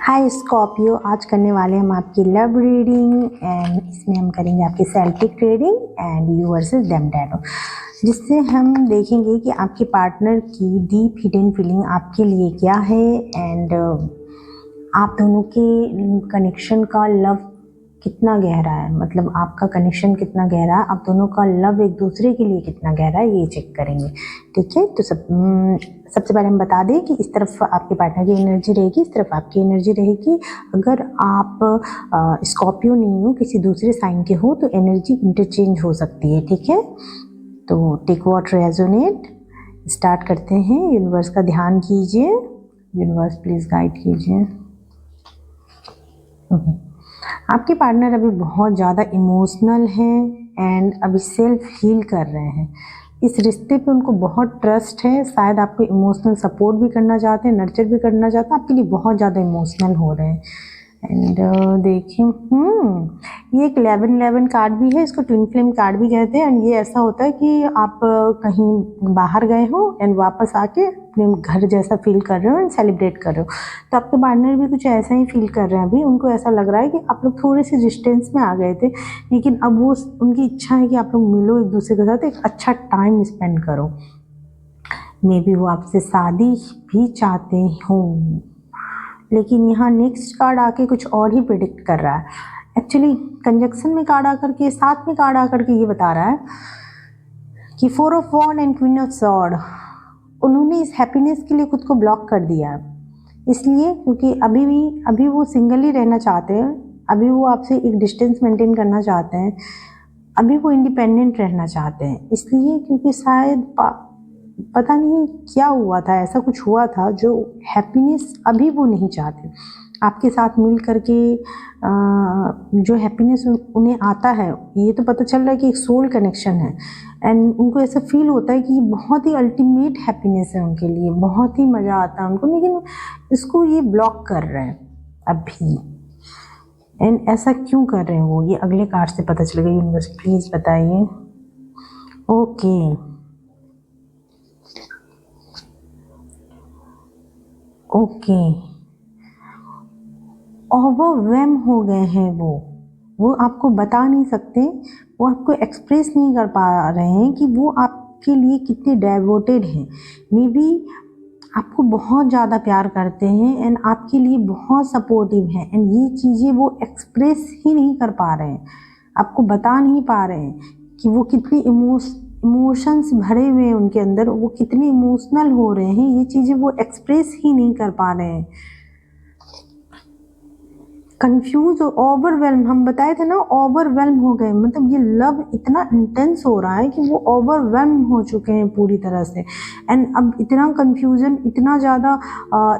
हाय Scorpio, आज करने वाले हम आपकी लव रीडिंग एंड इसमें हम करेंगे आपकी सेल्फिक reading and you versus them tarot, जिससे हम देखेंगे कि आपके पार्टनर की डीप हिडन फीलिंग आपके लिए क्या है एंड आप दोनों के कनेक्शन का लव कितना गहरा है, मतलब आपका कनेक्शन कितना गहरा है, आप दोनों का लव एक दूसरे के लिए कितना गहरा है, ये चेक करेंगे। ठीक है, तो सबसे पहले हम बता दें कि इस तरफ आपके पार्टनर की एनर्जी रहेगी, इस तरफ आपकी एनर्जी रहेगी। अगर आप स्कॉर्पियो नहीं हो, किसी दूसरे साइन के हो, तो एनर्जी इंटरचेंज हो सकती है। ठीक है, तो टेक व्हाट रेजोनेट, स्टार्ट करते हैं। यूनिवर्स का ध्यान कीजिए, यूनिवर्स प्लीज गाइड कीजिए। आपके पार्टनर अभी बहुत ज़्यादा इमोशनल हैं एंड अभी सेल्फ हील कर रहे हैं। इस रिश्ते पे उनको बहुत ट्रस्ट है, शायद आपको इमोशनल सपोर्ट भी करना चाहते हैं, नर्चर भी करना चाहते हैं, आपके लिए बहुत ज़्यादा इमोशनल हो रहे हैं। एंड देखिए ये एक 11 कार्ड भी है, इसको ट्विन फ्लेम कार्ड भी कहते हैं। एंड ये ऐसा होता है कि आप कहीं बाहर गए हो एंड वापस आके अपने घर जैसा फील कर रहे हो एंड सेलिब्रेट कर रहे हो, तो आपके पार्टनर भी कुछ ऐसा ही फील कर रहे हैं। अभी उनको ऐसा लग रहा है कि आप लोग थोड़े से डिस्टेंस में आ गए थे, लेकिन अब वो उनकी इच्छा है कि आप लोग मिलो एक दूसरे के साथ, एक अच्छा टाइम स्पेंड करो। मे बी वो आपसे शादी भी चाहते हो, लेकिन यहाँ नेक्स्ट कार्ड आके कुछ और ही प्रिडिक्ट कर रहा है। एक्चुअली कंजक्शन में कार्ड आकर के, साथ में कार्ड आकर के ये बता रहा है कि 4 of wand and queen of sword, उन्होंने इस हैप्पीनेस के लिए खुद को ब्लॉक कर दिया, इसलिए क्योंकि अभी वो सिंगल ही रहना चाहते हैं, अभी वो आपसे एक डिस्टेंस मेंटेन करना चाहते हैं, अभी वो इंडिपेंडेंट रहना चाहते हैं। इसलिए क्योंकि शायद पता नहीं क्या हुआ था, ऐसा कुछ हुआ था जो हैप्पीनेस अभी वो नहीं चाहते। आपके साथ मिल करके जो हैप्पीनेस उन्हें आता है, ये तो पता चल रहा है कि एक सोल कनेक्शन है एंड उनको ऐसा फील होता है कि बहुत ही अल्टीमेट हैप्पीनेस है उनके लिए, बहुत ही मज़ा आता है उनको, लेकिन इसको ये ब्लॉक कर रहे हैं अभी। एंड ऐसा क्यों कर रहे हैं वो, ये अगले कार्ड से पता चलेगा। यूनिवर्स प्लीज बताइए। ओके, ओके, ओवरवेम हो गए हैं वो आपको बता नहीं सकते, वो आपको एक्सप्रेस नहीं कर पा रहे हैं कि वो आपके लिए कितने डेवोटेड हैं। मे बी आपको बहुत ज़्यादा प्यार करते हैं एंड आपके लिए बहुत सपोर्टिव हैं एंड ये चीज़ें वो एक्सप्रेस ही नहीं कर पा रहे हैं, आपको बता नहीं पा रहे हैं कि वो कितनी इमोशंस भरे हुए हैं उनके अंदर, वो कितने इमोशनल हो रहे हैं, ये चीज़ें वो एक्सप्रेस ही नहीं कर पा रहे हैं। कंफ्यूज, ओवरवेल्म, हम बताए थे ना, ओवरवेल्म हो गए, मतलब ये लव इतना इंटेंस हो रहा है कि वो ओवरवेल्म हो चुके हैं पूरी तरह से। एंड अब इतना कंफ्यूजन, इतना ज़्यादा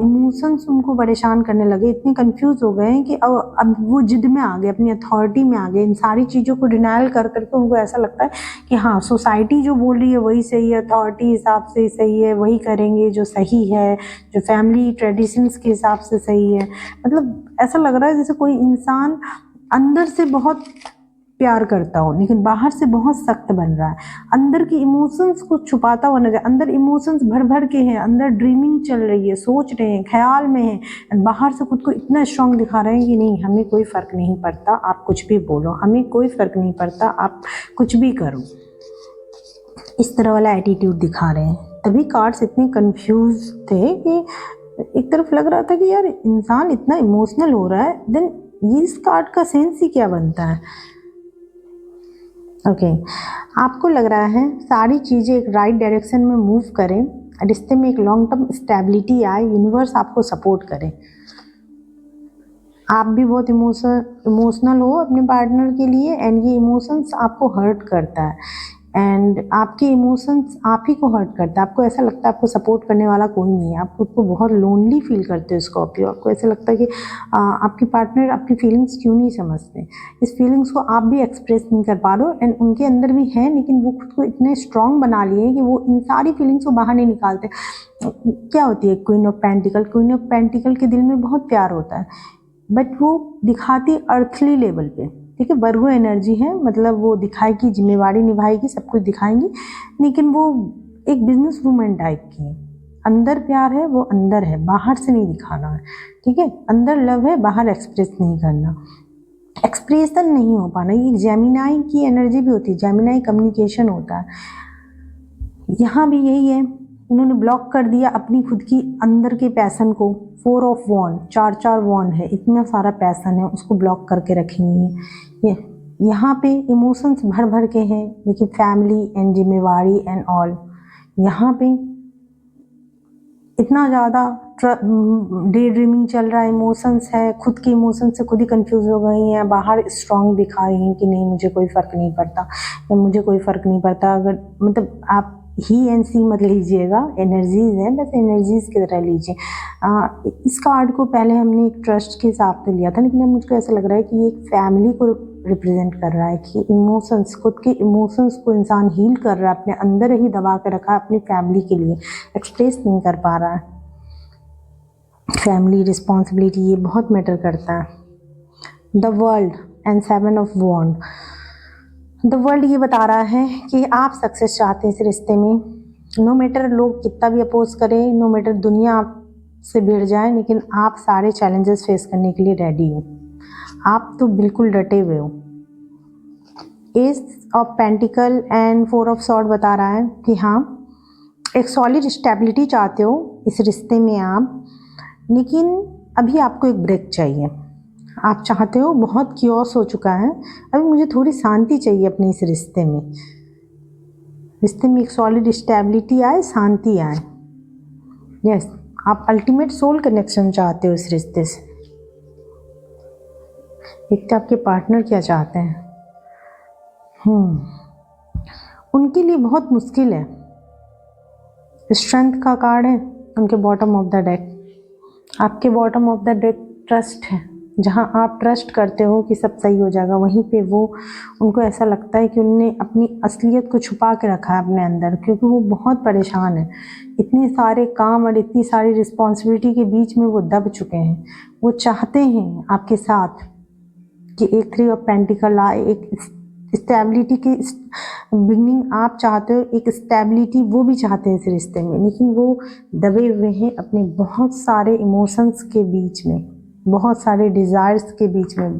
इमोशंस उनको परेशान करने लगे, इतने कंफ्यूज हो गए हैं कि अब वो जिद में आ गए, अपनी अथॉरिटी में आ गए, इन सारी चीज़ों को डिनाइल कर करके उनको ऐसा लगता है कि हाँ, सोसाइटी जो बोल रही है वही सही है, अथॉरिटी हिसाब से सही है, वही करेंगे जो सही है, जो फैमिली ट्रेडिशंस के हिसाब से सही है। मतलब ऐसा लग रहा है जैसे कोई इंसान अंदर से बहुत प्यार करता हो लेकिन बाहर से बहुत सख्त बन रहा है, अंदर की इमोशंस को छुपाता हुआ नजर, अंदर इमोशंस भर भर के हैं, अंदर ड्रीमिंग चल रही है, सोच रहे हैं, ख्याल में हैं, बाहर से खुद को इतना स्ट्रांग दिखा रहे हैं कि नहीं, हमें कोई फर्क नहीं पड़ता, आप कुछ भी बोलो, हमें कोई फर्क नहीं पड़ता, आप कुछ भी करो, इस तरह वाला एटीट्यूड दिखा रहे हैं। तभी कार्ड्स इतने कंफ्यूज थे कि एक तरफ लग रहा था कि यार इंसान इतना इमोशनल हो रहा है, देन ये इस कार्ड का सेंस ही क्या बनता है। ओके, आपको लग रहा है सारी चीज़ें एक राइट डायरेक्शन में मूव करें, रिश्ते में एक लॉन्ग टर्म स्टेबिलिटी आए, यूनिवर्स आपको सपोर्ट करे, आप भी बहुत इमोशनल हो अपने पार्टनर के लिए एंड ये इमोशंस आपको हर्ट करता है एंड आपके इमोशंस आप ही को हर्ट करता है, आपको ऐसा लगता है आपको सपोर्ट करने वाला कोई नहीं है, आप खुद को बहुत लोनली फील करते हो स्कॉर्पियो, आपको ऐसा लगता है कि आपके पार्टनर आपकी फीलिंग्स क्यों नहीं समझते, इस फीलिंग्स को आप भी एक्सप्रेस नहीं कर पा रहे हो एंड उनके अंदर भी है, लेकिन वो खुद को इतने स्ट्रांग बना लिए हैं कि वो इन सारी फीलिंग्स को बाहर नहीं निकालते। क्या होती है queen of pentacle, queen of pentacle के दिल में बहुत प्यार होता है, बट वो दिखाती अर्थली लेवल पे, ठीक है, वर्गो एनर्जी है, मतलब वो दिखाएगी, जिम्मेवारी निभाएगी, सब कुछ दिखाएंगी, लेकिन वो एक बिजनेस वूमेन टाइप की है, अंदर प्यार है वो अंदर है, बाहर से नहीं दिखाना है, ठीक है। अंदर लव है, बाहर एक्सप्रेस नहीं करना, एक्सप्रेशन नहीं हो पाना। ये जेमिनाई की एनर्जी भी होती है, जेमिनाई कम्युनिकेशन होता है। यहाँ भी यही है, उन्होंने ब्लॉक कर दिया अपनी खुद की अंदर के पैसन को। 4 ऑफ वॉन्ड, 4 वॉन्ड है, इतना सारा पैसन है, उसको ब्लॉक करके रखेंगे। ये यहाँ पे इमोशंस भर भर के हैं, लेकिन फैमिली एंड जिम्मेवारी एंड ऑल, यहाँ पे इतना ज़्यादा डे ड्रीमिंग चल रहा है, इमोशंस है, खुद के इमोशंस से खुद ही कंफ्यूज हो गई हैं, बाहर स्ट्रांग दिखा रही हैं कि नहीं मुझे कोई फ़र्क नहीं पड़ता, या मुझे कोई फ़र्क नहीं पड़ता। अगर मतलब आप ही एंड सी मत लीजिएगा, एनर्जीज हैं, बस एनर्जीज की तरह लीजिए। इस कार्ड को पहले हमने एक ट्रस्ट के हिसाब से लिया था, लेकिन अब मुझको ऐसा लग रहा है कि ये एक फैमिली को रिप्रेजेंट कर रहा है कि इमोशंस, खुद के इमोशंस को इंसान हील कर रहा है, अपने अंदर ही दबा के रखा है अपनी फैमिली के लिए, एक्सप्रेस नहीं कर पा रहा है। फैमिली रिस्पॉन्सिबिलिटी ये बहुत मैटर करता है। The world and 7 of wand, the world ये बता रहा है कि आप सक्सेस चाहते हैं इस रिश्ते में, नो मैटर लोग कितना भी अपोज करें, नो मैटर दुनिया आपसे भिड़ जाए, लेकिन आप सारे चैलेंजेस फेस करने के लिए रेडी हो, आप तो बिल्कुल डटे हुए हो। S of pentacle and 4 of sword बता रहा है कि हाँ, एक सॉलिड स्टेबिलिटी चाहते हो इस रिश्ते में आप, लेकिन अभी आपको एक ब्रेक चाहिए। आप चाहते हो, बहुत क्योस हो चुका है, अभी मुझे थोड़ी शांति चाहिए अपने इस रिश्ते में। रिश्ते में एक सॉलिड स्टेबिलिटी आए, शांति आए। यस, आप अल्टीमेट सोल कनेक्शन चाहते हो इस रिश्ते से। देखते आपके पार्टनर क्या चाहते हैं। उनके लिए बहुत मुश्किल है। स्ट्रेंथ का कार्ड है उनके बॉटम ऑफ द डेक, आपके bottom of the deck trust है। जहाँ आप ट्रस्ट करते हो कि सब सही हो जाएगा, वहीं पे वो, उनको ऐसा लगता है कि उनने अपनी असलियत को छुपा के रखा है अपने अंदर, क्योंकि वो बहुत परेशान है। इतने सारे काम और इतनी सारी रिस्पॉन्सिबिलिटी के बीच में वो दब चुके हैं। वो चाहते हैं आपके साथ कि एक 3 ऑफ पेंटिकल आए, एक स्टेबिलिटी की बिगनिंग आप चाहते हो, एक स्टेबिलिटी वो भी चाहते हैं इस रिश्ते में, लेकिन वो दबे हुए हैं अपने बहुत सारे इमोशंस के बीच में, बहुत सारे डिज़ायर्स के बीच में,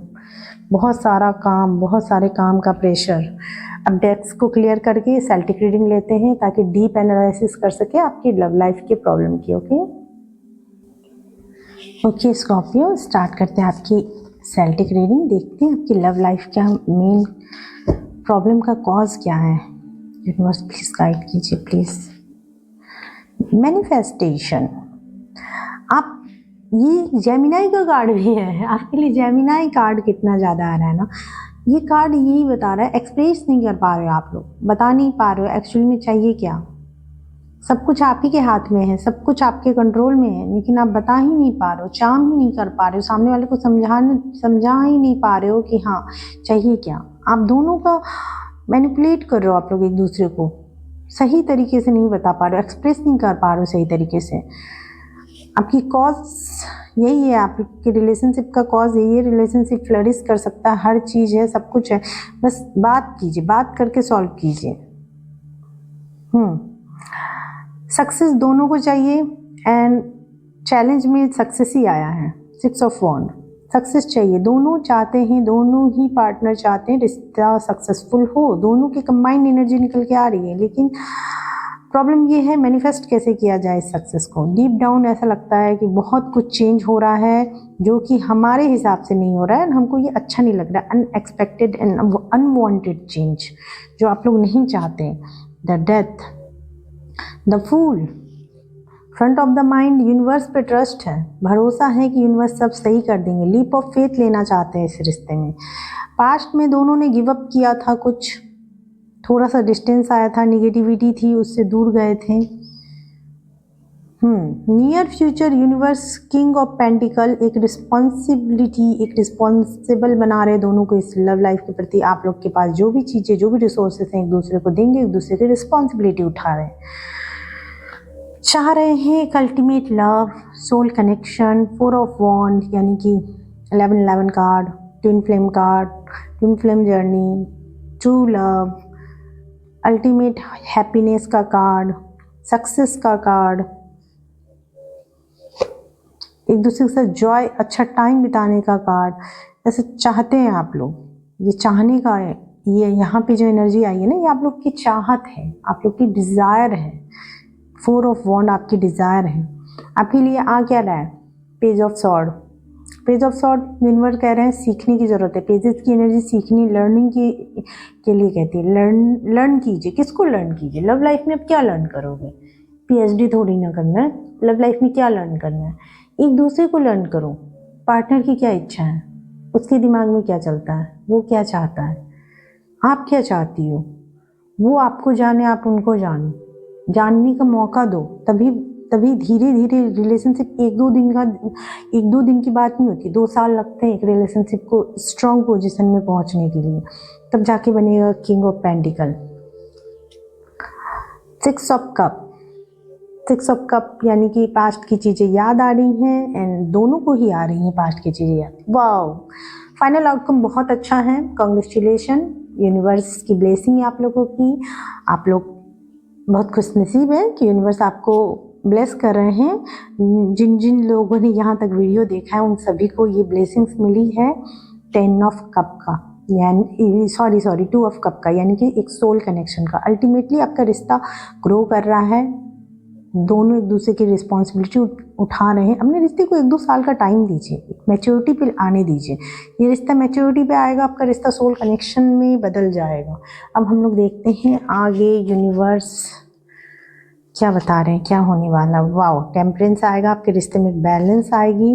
बहुत सारा काम, बहुत सारे काम का प्रेशर। अब डेक्स को क्लियर करके सेल्टिक रीडिंग लेते हैं ताकि डीप एनालिसिस कर सके आपकी लव लाइफ के प्रॉब्लम की। ओके स्कॉर्पियो, स्टार्ट करते हैं आपकी सेल्टिक रीडिंग। देखते हैं आपकी लव लाइफ क्या मेन प्रॉब्लम का कॉज क्या है। यूनिवर्स प्लीज गाइड कीजिए प्लीज। मैनिफेस्टेशन, आप, ये जेमिनाई का कार्ड भी है आपके लिए। जेमिनाई कार्ड कितना ज़्यादा आ रहा है ना, ये कार्ड यही बता रहा है, एक्सप्रेस नहीं कर पा रहे हो आप लोग, बता नहीं पा रहे हो एक्चुअली में चाहिए क्या। सब कुछ आप ही के हाथ में है, सब कुछ आपके कंट्रोल में है, लेकिन आप बता ही नहीं पा रहे हो, चाम ही नहीं कर पा रहे हो, सामने वाले को समझा ही नहीं पा रहे हो कि हाँ चाहिए क्या। आप दोनों का मैनिपुलेट कर रहे हो, आप लोग एक दूसरे को सही तरीके से नहीं बता पा रहे हो, एक्सप्रेस नहीं कर पा रहे हो सही तरीके से। आपकी कॉज यही है, आपके रिलेशनशिप का कॉज यही है। रिलेशनशिप फ्लरिश कर सकता है, हर चीज़ है, सब कुछ है, बस बात कीजिए, बात करके सॉल्व कीजिए। सक्सेस दोनों को चाहिए एंड चैलेंज में सक्सेस ही आया है। 6 ऑफ वॉन्ड, सक्सेस चाहिए, दोनों चाहते हैं, दोनों ही पार्टनर चाहते हैं रिश्ता सक्सेसफुल हो, दोनों की कंबाइंड एनर्जी निकल के आ रही है। लेकिन प्रॉब्लम ये है मैनिफेस्ट कैसे किया जाए इस सक्सेस को। डीप डाउन ऐसा लगता है कि बहुत कुछ चेंज हो रहा है जो कि हमारे हिसाब से नहीं हो रहा है, हमको ये अच्छा नहीं लग रहा है। अनएक्सपेक्टेड एंड अनवांटेड चेंज जो आप लोग नहीं चाहते। The death, the fool, front of the mind, universe पे ट्रस्ट है, भरोसा है कि यूनिवर्स सब सही कर देंगे। लीप ऑफ फेथ लेना चाहते हैं इस रिश्ते में। पास्ट में दोनों ने गिव अप किया था, कुछ थोड़ा सा डिस्टेंस आया था, निगेटिविटी थी, उससे दूर गए थे। Near future universe, king of pentacle, एक रिस्पॉन्सिबिलिटी, एक रिस्पॉन्सिबल बना रहे दोनों को इस लव लाइफ के प्रति। आप लोग के पास जो भी चीज़ें, जो भी रिसोर्सेस हैं, एक दूसरे को देंगे, एक दूसरे की रिस्पॉन्सिबिलिटी उठा रहे हैं, चाह रहे हैं एक ultimate love, soul connection. 4 of wands यानी कि 11 card, twin flame card, twin flame journey, true love, ultimate happiness का कार्ड, सक्सेस का कार्ड, एक दूसरे के साथ जॉय, अच्छा टाइम बिताने का कार्ड, ऐसे चाहते हैं आप लोग। ये चाहने का है, ये यहाँ पे जो एनर्जी आई है ना, ये आप लोग की चाहत है, आप लोग की डिज़ायर है। 4 ऑफ वॉन्ड आपकी डिज़ायर है। आपके लिए आ क्या रहा है? Page of sword. Page of sword universe कह रहे हैं सीखने की ज़रूरत है। पेजेस की एनर्जी सीखने, लर्निंग की के लिए कहती है। लर्न कीजिए। किसको लर्न कीजिए? लव लाइफ में अब क्या लर्न करोगे? पीएचडी थोड़ी ना करना है। लव लाइफ में क्या लर्न करना है? एक दूसरे को लर्न करो। पार्टनर की क्या इच्छा है, उसके दिमाग में क्या चलता है, वो क्या चाहता है, आप क्या चाहती हो, वो आपको जाने, आप उनको जानो। जानने का मौका दो, तभी तभी धीरे धीरे रिलेशनशिप एक दो दिन की बात नहीं होती, 2 साल लगते हैं एक रिलेशनशिप को स्ट्रॉन्ग पोजीशन में पहुंचने के लिए, तब जाके बनेगा king of pentacle. 6 of cup. 6 of cup यानी कि पास्ट की चीज़ें याद आ रही हैं, एंड दोनों को ही आ रही हैं पास्ट की चीज़ें याद। वाओ, फाइनल आउटकम बहुत अच्छा है। कांग्रेचुलेशन, यूनिवर्स की ब्लेसिंग है आप लोगों की। आप लोग बहुत खुशनसीब है कि यूनिवर्स आपको ब्लेस कर रहे हैं। जिन जिन लोगों ने यहाँ तक वीडियो देखा है उन सभी को ये ब्लेसिंग्स मिली है 10 ऑफ कप का, यानी सॉरी 2 ऑफ कप का, यानी कि एक सोल कनेक्शन का। अल्टीमेटली आपका रिश्ता ग्रो कर रहा है, दोनों एक दूसरे की रिस्पॉन्सिबिलिटी उठा रहे हैं। अपने रिश्ते को 1-2 साल का टाइम दीजिए, मैच्योरिटी पे आने दीजिए। ये रिश्ता मैच्योरिटी पे आएगा, आपका रिश्ता सोल कनेक्शन में बदल जाएगा। अब हम लोग देखते हैं आगे यूनिवर्स क्या बता रहे हैं, क्या होने वाला। वाओ, टेम्परेंस आएगा, आपके रिश्ते में बैलेंस आएगी।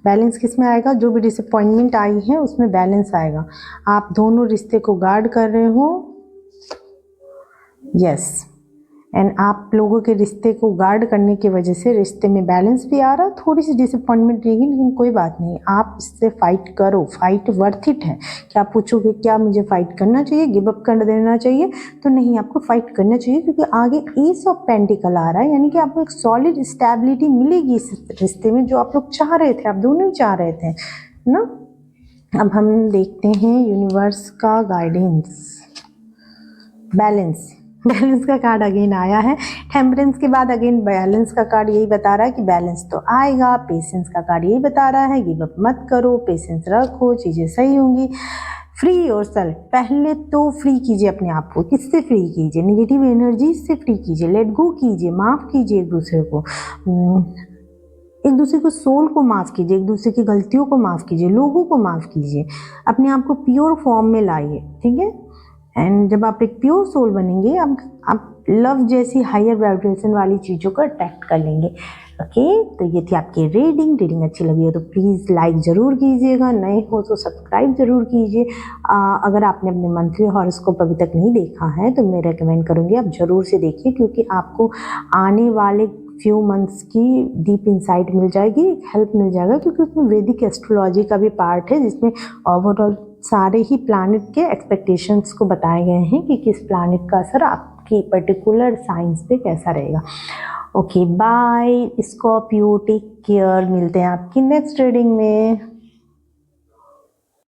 बैलेंस किस में आएगा? जो भी डिसअपॉइंटमेंट आई है उसमें बैलेंस आएगा। आप दोनों रिश्ते को गार्ड कर रहे हो, यस, एंड आप लोगों के रिश्ते को गार्ड करने की वजह से रिश्ते में बैलेंस भी आ रहा है। थोड़ी सी डिसअपॉइंटमेंट रहेगी, लेकिन कोई बात नहीं, आप इससे फाइट करो। फाइट वर्थ इट है। क्या आप पूछोगे क्या मुझे फाइट करना चाहिए, गिव अप कर देना चाहिए? तो नहीं, आपको फाइट करना चाहिए, क्योंकि आगे एस ऑफ पेंटिकल आ रहा है, यानी कि आपको एक सॉलिड स्टेबिलिटी मिलेगी इस रिश्ते में, जो आप लोग चाह रहे थे, आप दोनों ही चाह रहे थे ना। अब हम देखते हैं यूनिवर्स का गाइडेंस। बैलेंस का कार्ड अगेन आया है। टेम्परेंस के बाद अगेन बैलेंस का कार्ड यही बता रहा है कि बैलेंस तो आएगा। पेशेंस का कार्ड यही बता रहा है, गिव अप मत करो, पेशेंस रखो, चीज़ें सही होंगी। फ्री योरसेल्फ, पहले तो फ्री कीजिए अपने आप को। किससे फ्री कीजिए? नेगेटिव एनर्जी से फ्री कीजिए, लेट गो कीजिए, माफ़ कीजिए एक दूसरे को, एक दूसरे को, सोल को माफ़ कीजिए, एक दूसरे की गलतियों को माफ़ कीजिए, लोगों को माफ़ कीजिए, अपने आप को प्योर फॉर्म में लाइए, ठीक है। एंड जब आप एक प्योर सोल बनेंगे, आप लव जैसी हायर वाइब्रेशन वाली चीज़ों को अट्रैक्ट कर लेंगे। ओके, तो ये थी आपकी रीडिंग अच्छी लगी हो तो प्लीज़ लाइक ज़रूर कीजिएगा, नए हो तो सब्सक्राइब ज़रूर कीजिए। अगर आपने अपने मंथली हॉरोस्कोप अभी तक नहीं देखा है तो मैं रेकमेंड करूँगी आप ज़रूर से देखिए, क्योंकि आपको आने वाले फ्यू मंथ्स की डीप इंसाइट मिल जाएगी, हेल्प मिल जाएगा, क्योंकि उसमें वैदिक एस्ट्रोलॉजी का भी पार्ट है, जिसमें ओवरऑल सारे ही प्लैनेट के एक्सपेक्टेशंस को बताए गए हैं कि किस प्लैनेट का असर आपकी पर्टिकुलर साइंस पे कैसा रहेगा। Okay, bye Scorpio, take care, मिलते हैं आपकी नेक्स्ट रीडिंग में।